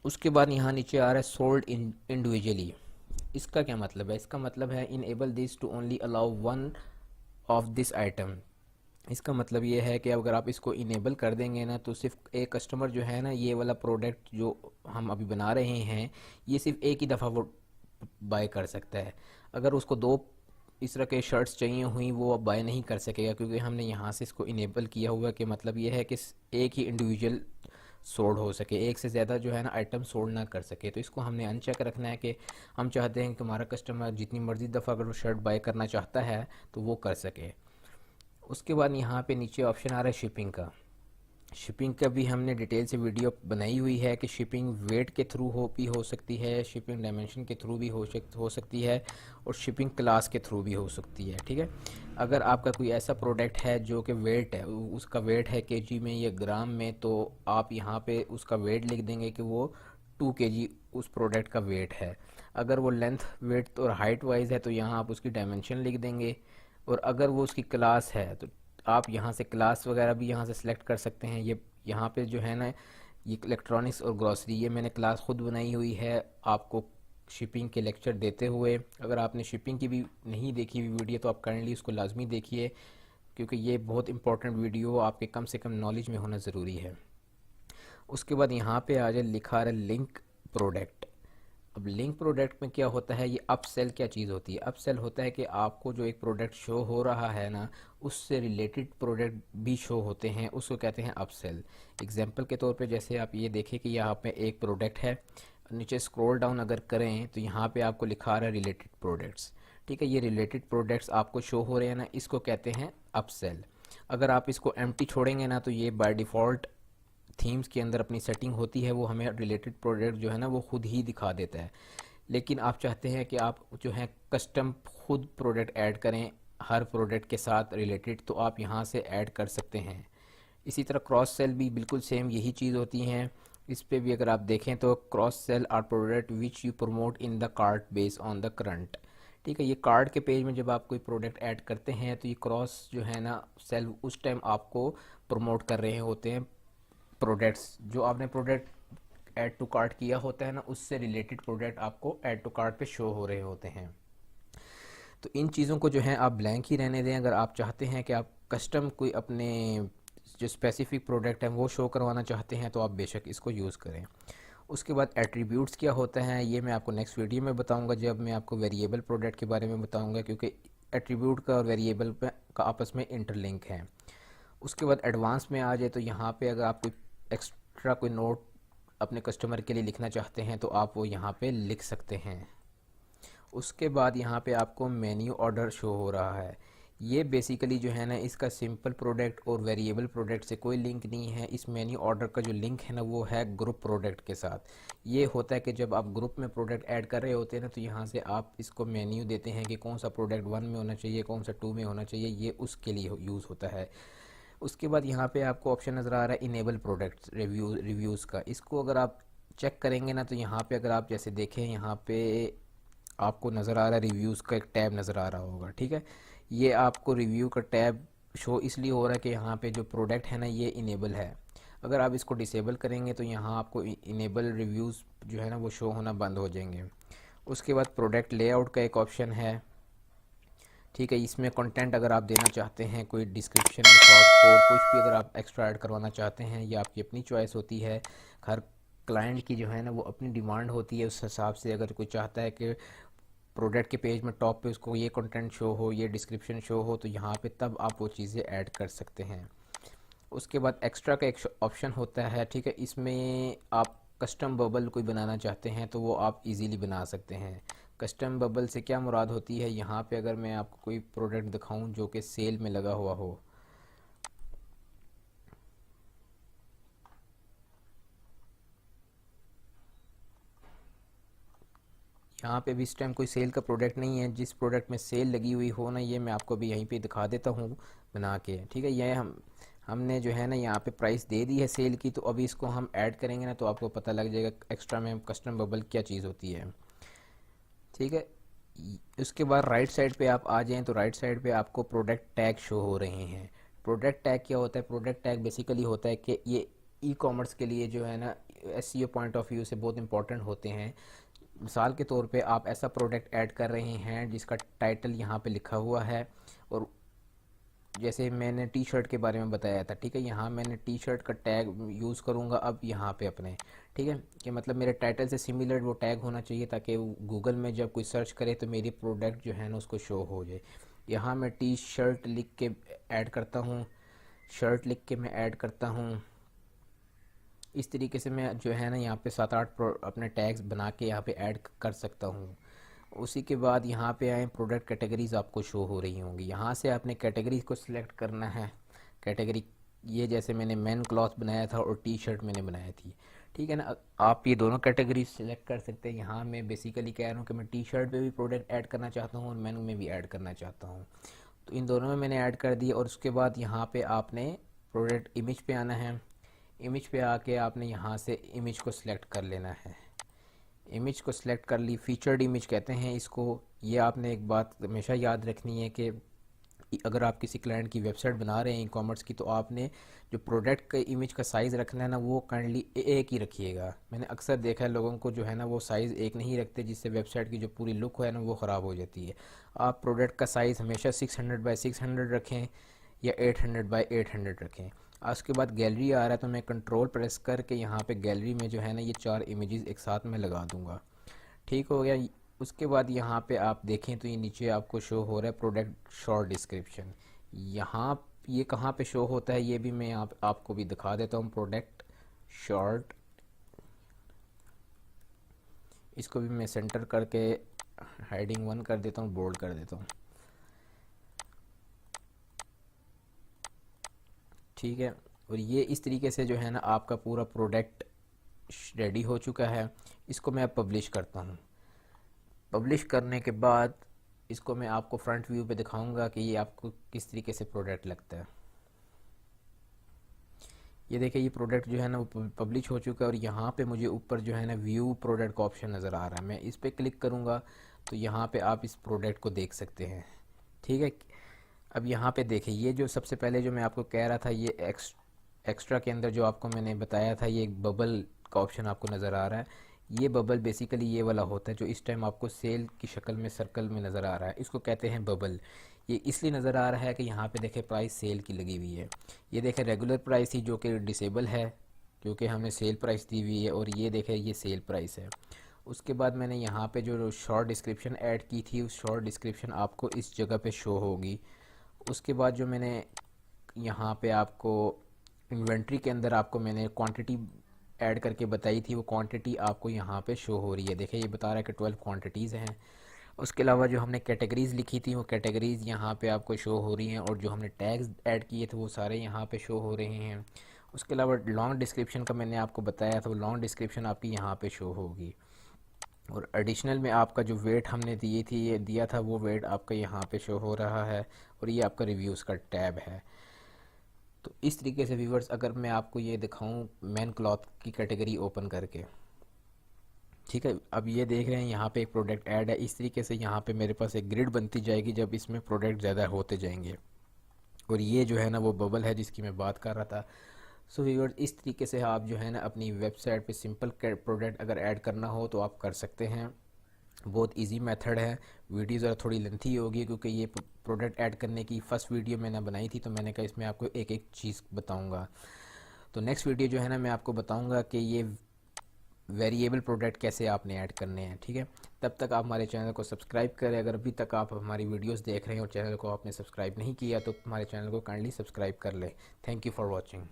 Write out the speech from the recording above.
उसके बाद यहाँ नीचे आ रहा है सोल्ड इंडिविजुअली। इसका क्या मतलब है? इसका मतलब है enable this to only allow one of this item. इसका मतलब ये है कि अगर आप इसको इनेबल कर देंगे ना तो सिर्फ एक कस्टमर जो है ना, ये वाला प्रोडक्ट जो हम अभी बना रहे हैं, ये सिर्फ एक ही दफ़ा वो बाय कर सकता है। अगर उसको दो इस तरह के शर्ट्स चाहिए हुई, वो अब बाय नहीं कर सकेगा, क्योंकि हमने यहाँ से इसको इनेबल किया हुआ है कि मतलब ये है कि एक ही इंडिविजुअल सोल्ड हो सके, एक से ज़्यादा जो है ना आइटम सोल्ड ना कर सके। तो इसको हमने अनचेक रखना है कि हम चाहते हैं कि हमारा कस्टमर जितनी मर्ज़ी दफ़ा अगर वो शर्ट बाय करना चाहता है तो वो कर सके। उसके बाद यहाँ पे नीचे ऑप्शन आ रहा है शिपिंग का। शिपिंग का भी हमने डिटेल से वीडियो बनाई हुई है कि शिपिंग वेट के थ्रू हो सकती है, शिपिंग डायमेंशन के थ्रू भी हो सकती है, और शिपिंग क्लास के थ्रू भी हो सकती है। ठीक है, अगर आपका कोई ऐसा प्रोडक्ट है जो कि वेट है, उसका वेट है केजी में या ग्राम में, तो आप यहाँ पे उसका वेट लिख देंगे कि वो 2 kg उस प्रोडक्ट का वेट है। अगर वो लेंथ वेट और हाइट वाइज है तो यहाँ आप उसकी डायमेंशन लिख देंगे। और अगर वो उसकी क्लास है तो आप यहाँ से क्लास वगैरह भी यहाँ से सिलेक्ट कर सकते हैं। ये यहाँ पे जो है ना, ये इलेक्ट्रॉनिक्स और ग्रॉसरी, ये मैंने क्लास खुद बनाई हुई है आपको शिपिंग के लेक्चर देते हुए। अगर आपने शिपिंग की भी नहीं देखी हुई वीडियो तो आप काइंडली उसको लाजमी देखिए, क्योंकि ये बहुत इंपॉर्टेंट वीडियो आपके कम से कम नॉलेज में होना ज़रूरी है। उसके बाद यहाँ पे आ जाए, लिखा रहा लिंक प्रोडक्ट। अब लिंक प्रोडक्ट में क्या होता है, ये अपसेल क्या चीज़ होती है? अपसेल होता है कि आपको जो एक प्रोडक्ट शो हो रहा है ना, उससे रिलेटेड प्रोडक्ट भी शो होते हैं, उसको कहते हैं अपसेल। एग्जांपल के तौर पे जैसे आप ये देखें कि यहाँ पे एक प्रोडक्ट है, नीचे स्क्रॉल डाउन अगर करें तो यहाँ पे आपको लिखा रहा है रिलेटेड प्रोडक्ट्स। ठीक है, ये रिलेटेड प्रोडक्ट्स आपको शो हो रहे हैं ना, इसको कहते हैं अपसेल। अगर आप इसको एम्प्टी छोड़ेंगे ना तो ये बाय डिफ़ॉल्ट थीम्स के अंदर अपनी सेटिंग होती है, वो हमें रिलेटेड प्रोडक्ट जो है ना वो खुद ही दिखा देता है। लेकिन आप चाहते हैं कि आप जो है कस्टम खुद प्रोडक्ट ऐड करें हर प्रोडक्ट के साथ रिलेटेड, तो आप यहाँ से ऐड कर सकते हैं। इसी तरह क्रॉस सेल भी बिल्कुल सेम यही चीज़ होती हैं। इस पे भी अगर आप देखें तो cross sell are product which you promote in the cart base on the current. ठीक है, ये कार्ड के पेज में जब आप कोई प्रोडक्ट ऐड करते हैं तो ये क्रॉस जो है ना सेल उस टाइम आपको प्रमोट कर रहे होते हैं प्रोडक्ट्स, जो आपने प्रोडक्ट ऐड टू कार्ट किया होता है ना, उससे रिलेटेड प्रोडक्ट आपको ऐड टू कार्ट पे शो हो रहे होते हैं। तो इन चीज़ों को जो है आप ब्लैंक ही रहने दें। अगर आप चाहते हैं कि आप कस्टम कोई अपने जो स्पेसिफिक प्रोडक्ट हैं वो शो करवाना चाहते हैं तो आप बेशक इसको यूज़ करें। उसके बाद एट्रीब्यूट्स क्या होता है, ये मैं आपको नेक्स्ट वीडियो में बताऊंगा, जब मैं आपको वेरिएबल प्रोडक्ट के बारे में बताऊंगा, क्योंकि एट्रीब्यूट का और वेरिएबल का आपस में इंटरलिंक है। उसके बाद एडवांस में आ जाए तो यहाँ पे अगर आप कोई एक्स्ट्रा कोई नोट अपने कस्टमर के लिए लिखना चाहते हैं तो आप वो यहाँ पे लिख सकते हैं। उसके बाद यहाँ पे आपको मेन्यू ऑर्डर शो हो रहा है। ये बेसिकली जो है ना, इसका सिंपल प्रोडक्ट और वेरिएबल प्रोडक्ट से कोई लिंक नहीं है। इस मेन्यू ऑर्डर का जो लिंक है ना वो है ग्रुप प्रोडक्ट के साथ। ये होता है कि जब आप ग्रुप में प्रोडक्ट ऐड कर रहे होते हैं ना, तो यहाँ से आप इसको मेन्यू देते हैं कि कौन सा प्रोडक्ट 1 में होना चाहिए, कौन सा 2 में होना चाहिए, ये उसके लिए यूज़ होता है। उसके बाद यहाँ पे आपको ऑप्शन नज़र आ रहा है इनेबल प्रोडक्ट्स रिव्यूज़ का। इसको अगर आप चेक करेंगे ना तो यहाँ पे अगर आप जैसे देखें, यहाँ पे आपको नज़र आ रहा है रिव्यूज़ का एक टैब नज़र आ रहा होगा। ठीक है, ये आपको रिव्यू का टैब शो इसलिए हो रहा है कि यहाँ पे जो प्रोडक्ट है ना ये इनेबल है। अगर आप इसको डिसेबल करेंगे तो यहाँ आपको इनेबल रिव्यूज़ जो है ना वो शो होना बंद हो जाएंगे। उसके बाद प्रोडक्ट लेआउट का एक ऑप्शन है। ठीक है, इसमें कंटेंट अगर आप देना चाहते हैं, कोई डिस्क्रिप्शन में शॉर्ट कोड कुछ भी अगर आप एक्स्ट्रा ऐड करवाना चाहते हैं, ये आपकी अपनी चॉइस होती है। हर क्लाइंट की जो है ना वो अपनी डिमांड होती है, उस हिसाब से अगर कोई चाहता है कि प्रोडक्ट के पेज में टॉप पे उसको ये कंटेंट शो हो, ये डिस्क्रिप्शन शो हो, तो यहाँ पे तब आप वो चीज़ें ऐड कर सकते हैं। उसके बाद एक्स्ट्रा का एक ऑप्शन होता है। ठीक है, इसमें आप कस्टम बबल कोई बनाना चाहते हैं तो वो आप इजीली बना सकते हैं। कस्टम बबल से क्या मुराद होती है, यहाँ पे अगर मैं आपको कोई प्रोडक्ट दिखाऊं जो कि सेल में लगा हुआ हो, यहाँ पे भी इस टाइम कोई सेल का प्रोडक्ट नहीं है। जिस प्रोडक्ट में सेल लगी हुई हो ना, ये मैं आपको भी यहीं पे दिखा देता हूँ बना के। ठीक है, ये हमने जो है ना यहाँ पे प्राइस दे दी है सेल की, तो अभी इसको हम ऐड करेंगे ना तो आपको पता लग जाएगा एक्स्ट्रा में कस्टम बबल क्या चीज़ होती है। ठीक है, उसके बाद राइट साइड पे आप आ जाएं तो राइट साइड पे आपको प्रोडक्ट टैग शो हो रहे हैं। प्रोडक्ट टैग क्या होता है? प्रोडक्ट टैग बेसिकली होता है कि ये ई कॉमर्स के लिए जो है ना, एसईओ पॉइंट ऑफ व्यू से बहुत इंपॉर्टेंट होते हैं। मिसाल के तौर पे आप ऐसा प्रोडक्ट ऐड कर रहे हैं जिसका टाइटल यहाँ पे लिखा हुआ है, और जैसे मैंने टी शर्ट के बारे में बताया था, ठीक है, यहाँ मैंने टी शर्ट का टैग यूज़ करूँगा अब यहाँ पे अपने, ठीक है, कि मतलब मेरे टाइटल से सिमिलर वो टैग होना चाहिए ताकि गूगल में जब कोई सर्च करे तो मेरी प्रोडक्ट जो है ना उसको शो हो जाए। यहाँ मैं टी शर्ट लिख के ऐड करता हूँ, शर्ट लिख के मैं ऐड करता हूँ। इस तरीके से मैं जो है ना यहाँ पे 7-8 अपने टैग्स बना के यहाँ पे ऐड कर सकता हूँ। उसी के बाद यहाँ पे आए, प्रोडक्ट कैटेगरीज आपको शो हो रही होंगी, यहाँ से आपने कैटेगरीज को सिलेक्ट करना है। कैटेगरी ये जैसे मैंने मैन क्लॉथ बनाया था और टी शर्ट मैंने बनाई थी, ठीक है ना। आप ये दोनों कैटेगरी सिलेक्ट कर सकते हैं। यहाँ मैं बेसिकली कह रहा हूँ कि मैं टी शर्ट पे भी प्रोडक्ट ऐड करना चाहता हूँ और मैन में भी ऐड करना चाहता हूँ, तो इन दोनों में मैंने ऐड कर दिया। और उसके बाद यहाँ पे आपने प्रोडक्ट इमेज पे आना है। इमेज पे आके आपने यहाँ से इमेज को सिलेक्ट कर लेना है। इमेज को सिलेक्ट कर ली, फीचर्ड इमेज कहते हैं इसको। ये आपने एक बात हमेशा याद रखनी है कि अगर आप किसी क्लाइंट की वेबसाइट बना रहे हैं ई कॉमर्स की, तो आपने जो प्रोडक्ट का इमेज का साइज़ रखना है ना वो काइंडली एक ही रखिएगा। मैंने अक्सर देखा है लोगों को जो है ना वो साइज़ एक नहीं रखते, जिससे वेबसाइट की जो पूरी लुक है ना वो ख़राब हो जाती है। आप प्रोडक्ट का साइज़ हमेशा 600 बाई 600 रखें या 800 बाई 800 रखें। उसके बाद गैलरी आ रहा है तो मैं कंट्रोल प्रेस करके यहाँ पे गैलरी में जो है ना ये 4 इमेजेस एक साथ में लगा दूंगा। ठीक हो गया। उसके बाद यहाँ पे आप देखें तो ये नीचे आपको शो हो रहा है प्रोडक्ट शॉर्ट डिस्क्रिप्शन। यहाँ ये कहाँ पे शो होता है ये भी मैं आपको भी दिखा देता हूँ। प्रोडक्ट शॉर्ट, इसको भी मैं सेंटर करके हेडिंग 1 कर देता हूँ, बोल्ड कर देता हूँ, ठीक है। और ये इस तरीके से जो है ना आपका पूरा प्रोडक्ट रेडी हो चुका है। इसको मैं अब पब्लिश करता हूँ। पब्लिश करने के बाद इसको मैं आपको फ्रंट व्यू पे दिखाऊंगा कि ये आपको किस तरीके से प्रोडक्ट लगता है। ये देखिए ये प्रोडक्ट जो है ना वो पब्लिश हो चुका है और यहाँ पे मुझे ऊपर जो है ना व्यू प्रोडक्ट का ऑप्शन नज़र आ रहा है। मैं इस पर क्लिक करूँगा तो यहाँ पे आप इस प्रोडक्ट को देख सकते हैं, ठीक है। अब यहाँ पे देखिए ये जो सबसे पहले जो मैं आपको कह रहा था, ये एक्स्ट्रा के अंदर जो आपको मैंने बताया था, ये एक बबल का ऑप्शन आपको नज़र आ रहा है। ये बबल बेसिकली ये वाला होता है जो इस टाइम आपको सेल की शक्ल में सर्कल में नज़र आ रहा है, इसको कहते हैं बबल। ये इसलिए नज़र आ रहा है कि यहाँ पे देखें प्राइस सेल की लगी हुई है। ये देखें रेगुलर प्राइस थी जो कि डिसेबल है क्योंकि हमने सेल प्राइस दी हुई है, और ये देखें ये सेल प्राइस है। उसके बाद मैंने यहाँ पे जो शॉर्ट डिस्क्रिप्शन ऐड की थी उस शॉर्ट डिस्क्रिप्शन आपको इस जगह पे शो होगी। उसके बाद जो मैंने यहाँ पे आपको इन्वेंट्री के अंदर आपको मैंने क्वांटिटी ऐड करके बताई थी, वो क्वांटिटी आपको यहाँ पे शो हो रही है। देखिए ये बता रहा है कि 12 क्वांटिटीज़ हैं। उसके अलावा जो हमने कैटेगरीज़ लिखी थी वो कैटेगरीज़ यहाँ पे आपको शो हो रही हैं, और जो हमने टैग्स ऐड किए थे वो सारे यहाँ पे शो हो रहे हैं। उसके अलावा लॉन्ग डिस्क्रिप्शन का मैंने आपको बताया था, वो लॉन्ग डिस्क्रिप्शन आपकी यहाँ पे शो होगी। और एडिशनल में आपका जो वेट हमने दी थी ये दिया था वो वेट आपका यहाँ पे शो हो रहा है, और ये आपका रिव्यूज़ का टैब है। तो इस तरीके से व्यूवर्स अगर मैं आपको ये दिखाऊं मैन क्लॉथ की कैटेगरी ओपन करके, ठीक है। अब ये देख रहे हैं यहाँ पे एक प्रोडक्ट ऐड है। इस तरीके से यहाँ पे मेरे पास एक ग्रिड बनती जाएगी जब इसमें प्रोडक्ट ज़्यादा होते जाएंगे, और ये जो है ना वो बबल है जिसकी मैं बात कर रहा था। सो व्यूअर्स इस तरीके से आप जो है ना अपनी वेबसाइट पे सिंपल प्रोडक्ट अगर ऐड करना हो तो आप कर सकते हैं। बहुत इजी मेथड है। वीडियो ज़रा थोड़ी लेंथी होगी क्योंकि ये प्रोडक्ट ऐड करने की फ़र्स्ट वीडियो मैंने बनाई थी, तो मैंने कहा इसमें आपको एक एक चीज़ बताऊंगा। तो नेक्स्ट वीडियो जो है ना मैं आपको बताऊंगा कि ये वेरिएबल प्रोडक्ट कैसे आपने ऐड करने हैं, ठीक है। तब तक आप हमारे चैनल को सब्सक्राइब करें। अगर अभी तक आप हमारी वीडियोस देख रहे हैं और चैनल को आपने सब्सक्राइब नहीं किया तो हमारे चैनल को काइंडली सब्सक्राइब कर लें। Thank you for watching.